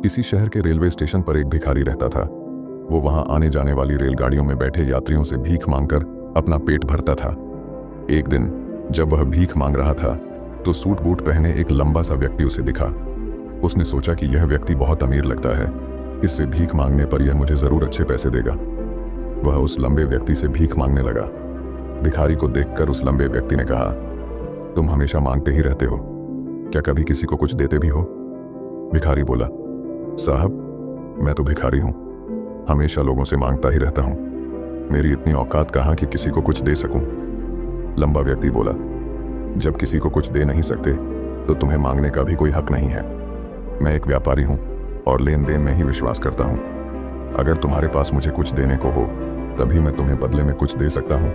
किसी शहर के रेलवे स्टेशन पर एक भिखारी रहता था। वो वहां आने जाने वाली रेलगाड़ियों में बैठे यात्रियों से भीख मांगकर अपना पेट भरता था। एक दिन जब वह भीख मांग रहा था तो सूट बूट पहने एक लंबा सा व्यक्ति उसे दिखा। उसने सोचा कि यह व्यक्ति बहुत अमीर लगता है, इससे भीख मांगने पर यह मुझे जरूर अच्छे पैसे देगा। वह उस लंबे व्यक्ति से भीख मांगने लगा। भिखारी को देखकर उस लंबे व्यक्ति ने कहा, तुम हमेशा मांगते ही रहते हो, क्या कभी किसी को कुछ देते भी हो? भिखारी बोला, साहब मैं तो भिखारी हूं, हमेशा लोगों से मांगता ही रहता हूं, मेरी इतनी औकात कहां कि किसी को कुछ दे सकूं। लंबा व्यक्ति बोला, जब किसी को कुछ दे नहीं सकते तो तुम्हें मांगने का भी कोई हक नहीं है। मैं एक व्यापारी हूं और लेन देन में ही विश्वास करता हूं। अगर तुम्हारे पास मुझे कुछ देने को हो तभी मैं तुम्हें बदले में कुछ दे सकता हूं।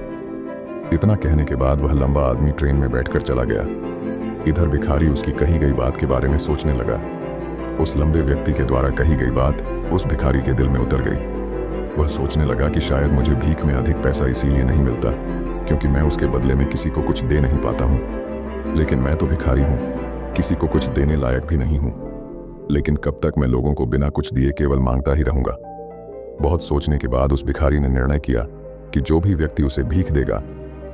इतना कहने के बाद वह लंबा आदमी ट्रेन में बैठकर चला गया। इधर भिखारी उसकी कही गई बात के बारे में सोचने लगा। उस लंबे व्यक्ति के द्वारा कही गई बात उस भिखारी के दिल में उतर गई। वह सोचने लगा कि शायद मुझे भीख में अधिक पैसा इसीलिए नहीं मिलता क्योंकि मैं उसके बदले में किसी को कुछ दे नहीं पाता हूँ। लेकिन मैं तो भिखारी हूँ, किसी को कुछ देने लायक भी नहीं हूँ। लेकिन कब तक मैं लोगों को बिना कुछ दिए केवल मांगता ही रहूंगा। बहुत सोचने के बाद उस भिखारी ने निर्णय किया कि जो भी व्यक्ति उसे भीख देगा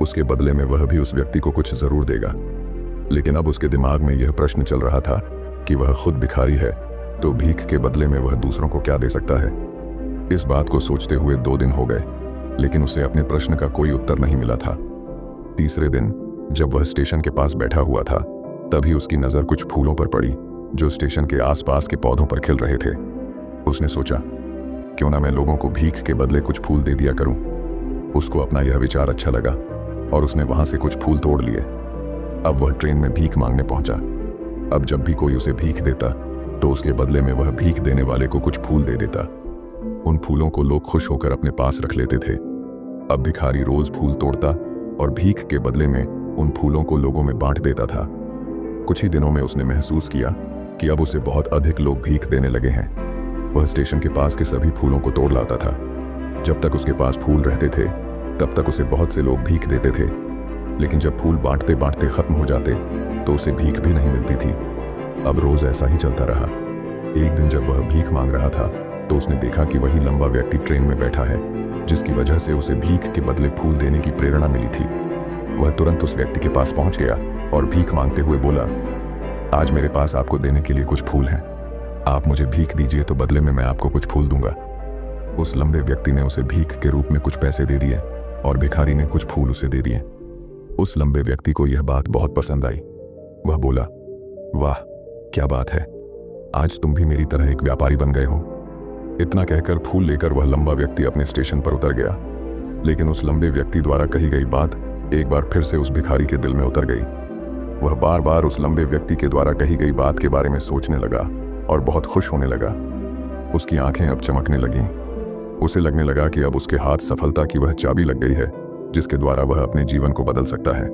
उसके बदले में वह भी उस व्यक्ति को कुछ जरूर देगा। लेकिन अब उसके दिमाग में यह प्रश्न चल रहा था कि वह खुद भिखारी है तो भीख के बदले में वह दूसरों को क्या दे सकता है। इस बात को सोचते हुए 2 दिन हो गए लेकिन उसे अपने प्रश्न का कोई उत्तर नहीं मिला था। तीसरे दिन जब वह स्टेशन के पास बैठा हुआ था तभी उसकी नजर कुछ फूलों पर पड़ी जो स्टेशन के आसपास के पौधों पर खिल रहे थे। उसने सोचा, क्यों ना मैं लोगों को भीख के बदले कुछ फूल दे दिया करूं। उसको अपना यह विचार अच्छा लगा और उसने वहां से कुछ फूल तोड़ लिए। अब वह ट्रेन में भीख मांगने पहुंचा। अब जब भी कोई उसे भीख देता तो उसके बदले में वह भीख देने वाले को कुछ फूल दे देता। उन फूलों को लोग खुश होकर अपने पास रख लेते थे। अब भिखारी रोज फूल तोड़ता और भीख के बदले में उन फूलों को लोगों में बांट देता था। कुछ ही दिनों में उसने महसूस किया कि अब उसे बहुत अधिक लोग भीख देने लगे हैं। वह स्टेशन के पास के सभी फूलों को तोड़ लाता था। जब तक उसके पास फूल रहते थे तब तक उसे बहुत से लोग भीख देते थे, लेकिन जब फूल बांटते बांटते खत्म हो जाते तो उसे भीख भी नहीं मिलती थी। अब रोज ऐसा ही चलता रहा। एक दिन जब वह भीख मांग रहा था तो उसने देखा कि वही लंबा व्यक्ति ट्रेन में बैठा है जिसकी वजह से उसे भीख के बदले फूल देने की प्रेरणा मिली थी। वह तुरंत उस व्यक्ति के पास पहुंच गया और भीख मांगते हुए बोला, आज मेरे पास आपको देने के लिए कुछ फूल हैं, आप मुझे भीख दीजिए तो बदले में मैं आपको कुछ फूल दूंगा। उस लंबे व्यक्ति ने उसे भीख के रूप में कुछ पैसे दे दिए और भिखारी ने कुछ फूल उसे दे दिए। उस लंबे व्यक्ति को यह बात बहुत पसंद आई। वह बोला, वाह क्या बात है, आज तुम भी मेरी तरह एक व्यापारी बन गए हो। इतना कहकर फूल लेकर वह लंबा व्यक्ति अपने स्टेशन पर उतर गया। लेकिन उस लंबे व्यक्ति द्वारा कही गई बात एक बार फिर से उस भिखारी के दिल में उतर गई। वह बार बार उस लंबे व्यक्ति के द्वारा कही गई बात के बारे में सोचने लगा और बहुत खुश होने लगा। उसकी आंखें अब चमकने लगीं। उसे लगने लगा कि अब उसके हाथ सफलता की वह चाबी लग गई है जिसके द्वारा वह अपने जीवन को बदल सकता है।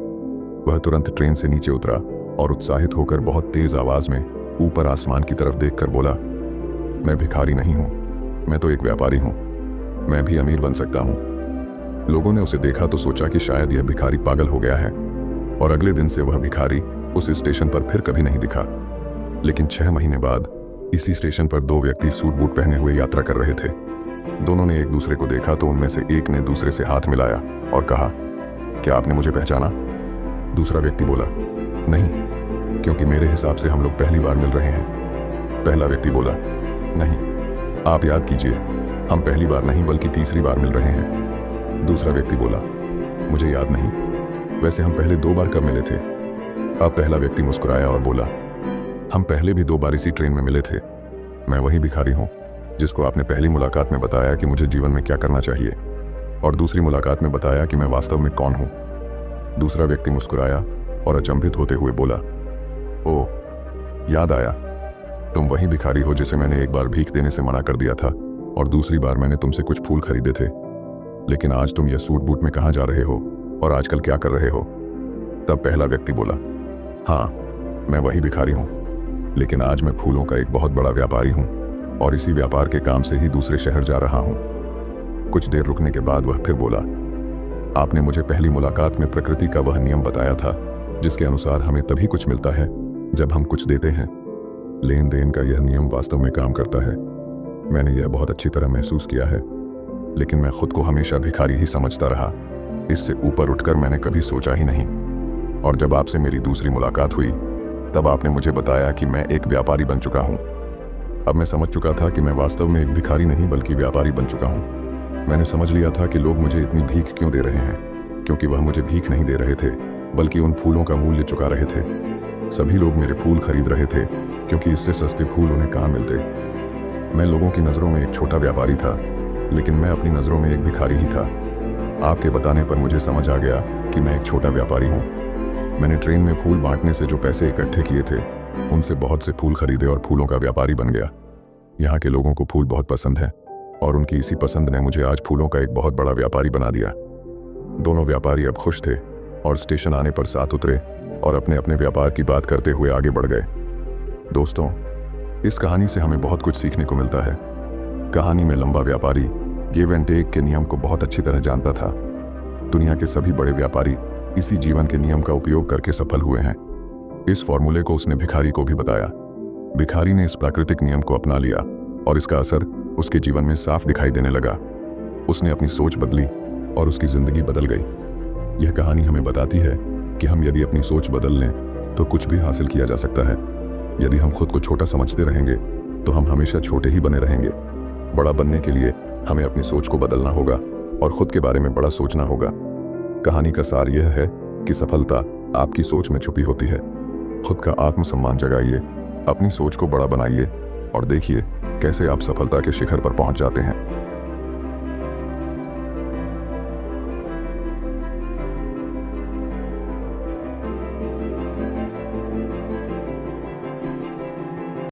वह तुरंत ट्रेन से नीचे उतरा और उत्साहित होकर बहुत तेज आवाज में ऊपर आसमान की तरफ देखकर बोला, मैं भिखारी नहीं हूं, मैं तो एक व्यापारी हूं, मैं भी अमीर बन सकता हूं। लोगों ने उसे देखा तो सोचा कि शायद यह भिखारी पागल हो गया है और अगले दिन से वह भिखारी उस स्टेशन पर फिर कभी नहीं दिखा। लेकिन 6 महीने बाद इसी स्टेशन पर 2 व्यक्ति सूट बूट पहने हुए यात्रा कर रहे थे। दोनों ने एक दूसरे को देखा तो उनमें से एक ने दूसरे से हाथ मिलाया और कहा, क्या आपने मुझे पहचाना? दूसरा व्यक्ति बोला, नहीं, क्योंकि मेरे हिसाब से हम लोग पहली बार मिल रहे हैं। पहला व्यक्ति बोला, नहीं, आप याद कीजिए, हम पहली बार नहीं बल्कि तीसरी बार मिल रहे हैं। दूसरा व्यक्ति बोला, मुझे याद नहीं, वैसे हम पहले 2 बार कब मिले थे? अब पहला व्यक्ति मुस्कुराया और बोला, हम पहले भी 2 बार इसी ट्रेन में मिले थे। मैं वही भिखारी हूँ जिसको आपने पहली मुलाकात में बताया कि मुझे जीवन में क्या करना चाहिए और दूसरी मुलाकात में बताया कि मैं वास्तव में कौन हूँ। दूसरा व्यक्ति मुस्कुराया और अचंभित होते हुए बोला, ओह, याद आया, तुम वही भिखारी हो जिसे मैंने एक बार भीख देने से मना कर दिया था और दूसरी बार मैंने तुमसे कुछ फूल खरीदे थे। लेकिन आज तुम यह सूट बूट में कहाँ जा रहे हो और आजकल क्या कर रहे हो? तब पहला व्यक्ति बोला, हाँ, मैं वही भिखारी हूँ, लेकिन आज मैं फूलों का एक बहुत बड़ा व्यापारी हूँ और इसी व्यापार के काम से ही दूसरे शहर जा रहा हूँ। कुछ देर रुकने के बाद वह फिर बोला, आपने मुझे पहली मुलाकात में प्रकृति का वह नियम बताया था जिसके अनुसार हमें तभी कुछ मिलता है जब हम कुछ देते हैं। लेन देन का यह नियम वास्तव में काम करता है। मैंने यह बहुत अच्छी तरह महसूस किया है, लेकिन मैं खुद को हमेशा भिखारी ही समझता रहा। इससे ऊपर उठकर मैंने कभी सोचा ही नहीं। और जब आपसे मेरी दूसरी मुलाकात हुई, तब आपने मुझे बताया कि मैं एक व्यापारी बन चुका हूँ। अब मैं समझ चुका था कि मैं वास्तव में एक भिखारी नहीं बल्कि व्यापारी बन चुका हूँ। मैंने समझ लिया था कि लोग मुझे इतनी भीख क्यों दे रहे हैं, क्योंकि वह मुझे भीख नहीं दे रहे थे, बल्कि उन फूलों का मूल्य चुका रहे थे। सभी लोग मेरे फूल खरीद रहे थे, क्योंकि इससे सस्ते फूल उन्हें कहाँ मिलते। मैं लोगों की नज़रों में एक छोटा व्यापारी था, लेकिन मैं अपनी नज़रों में एक भिखारी ही था। आपके बताने पर मुझे समझ आ गया कि मैं एक छोटा व्यापारी हूँ। मैंने ट्रेन में फूल बांटने से जो पैसे इकट्ठे किए थे, उनसे बहुत से फूल खरीदे और फूलों का व्यापारी बन गया। यहाँ के लोगों को फूल बहुत पसंद है, और उनकी इसी पसंद ने मुझे आज फूलों का एक बहुत बड़ा व्यापारी बना दिया। दोनों व्यापारी अब खुश थे और स्टेशन आने पर साथ उतरे और अपने अपने व्यापार की बात करते हुए आगे बढ़ गए। दोस्तों, इस कहानी से हमें बहुत कुछ सीखने को मिलता है। कहानी में लंबा व्यापारी गिव एंड टेक के नियम को बहुत अच्छी तरह जानता था। दुनिया के सभी बड़े व्यापारी इसी जीवन के नियम का उपयोग करके सफल हुए हैं। इस फॉर्मूले को उसने भिखारी को भी बताया। भिखारी ने इस प्राकृतिक नियम को अपना लिया और इसका असर उसके जीवन में साफ दिखाई देने लगा। उसने अपनी सोच बदली और उसकी जिंदगी बदल गई। यह कहानी हमें बताती है कि हम यदि अपनी सोच बदल लें तो कुछ भी हासिल किया जा सकता है। यदि हम खुद को छोटा समझते रहेंगे तो हम हमेशा छोटे ही बने रहेंगे। बड़ा बनने के लिए हमें अपनी सोच को बदलना होगा और खुद के बारे में बड़ा सोचना होगा। कहानी का सार यह है कि सफलता आपकी सोच में छुपी होती है। खुद का आत्मसम्मान जगाइए, अपनी सोच को बड़ा बनाइए और देखिए कैसे आप सफलता के शिखर पर पहुंच जाते हैं।